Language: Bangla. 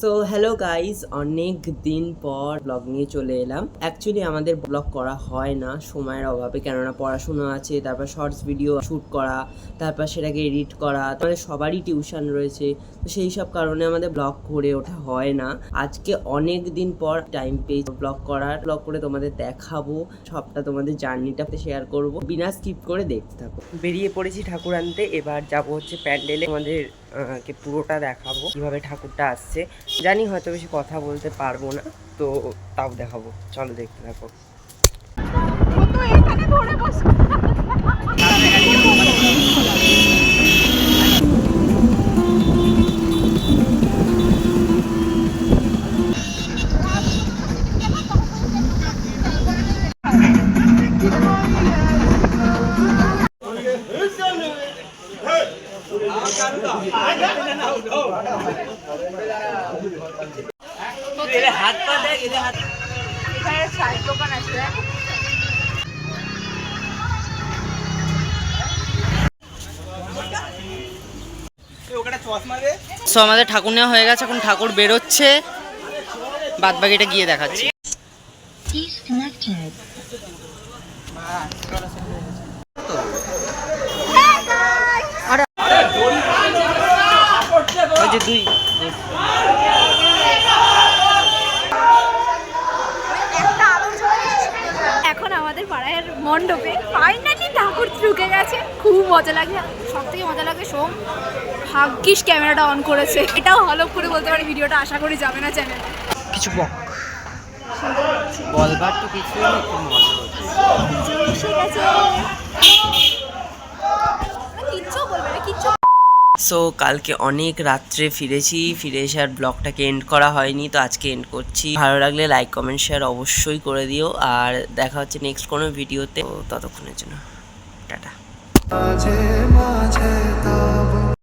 সো হ্যালো গাইস, অনেক দিন পর ব্লগ নিয়ে চলে এলাম। অ্যাকচুয়ালি আমাদের ব্লগ করা হয় না সময়ের অভাবে, কেননা পড়াশুনো আছে, তারপর শর্টস ভিডিও শ্যুট করা, তারপর সেটাকে এডিট করা, আমাদের সবারই টিউশন রয়েছে, তো সেই সব কারণে আমাদের ব্লগ করে ওঠা হয় না। আজকে অনেক দিন পর টাইম পেয়েছি ব্লগ করার, ব্লগ করে তোমাদের দেখাবো সবটা, তোমাদের জার্নিটা শেয়ার করব, বিনা স্কিপ করে দেখতে থাকো। বেরিয়ে পড়েছি ঠাকুর আনতে, এবার যাব হচ্ছে প্যান্ডেলে, আমাদের কে পুরোটা দেখাবো কিভাবে ঠাকুরটা আসছে। জানি হয়তো বেশি কথা বলতে পারবো না, তো তাও দেখাবো, চলো দেখতে থাকো। হাত পা দেখ, হাত এখানে চায়ের দোকান আছে। সো আমাদের ঠাকুর নেওয়া হয়ে গেছে, এখন ঠাকুর বেরোচ্ছে, বাদ বাকিটা গিয়ে দেখাচ্ছি। এখন আমাদের পাড়ার মণ্ডপে ফাইনালি ঠাকুর ঢুকে গেছে, খুব মজা লাগে। সব থেকে মজা লাগে সোম ভাগ্যিস ক্যামেরাটা অন করেছে, এটাও হলপ করে বলতে পারি ভিডিওটা আশা করি যাবে না চ্যানেলে। কিছু বলবার তো কিছু খুব মজা হচ্ছে। সো কালকে অনেক রাত্রে ফিরে এসে আর ব্লগটাকে এন্ড করা হয়নি, তো আজকে এন্ড করছি। ভালো লাগলে লাইক কমেন্ট শেয়ার অবশ্যই করে দিও, আর দেখা হচ্ছে নেক্সট কোনো ভিডিওতে। ততক্ষণের জন্য টাটা।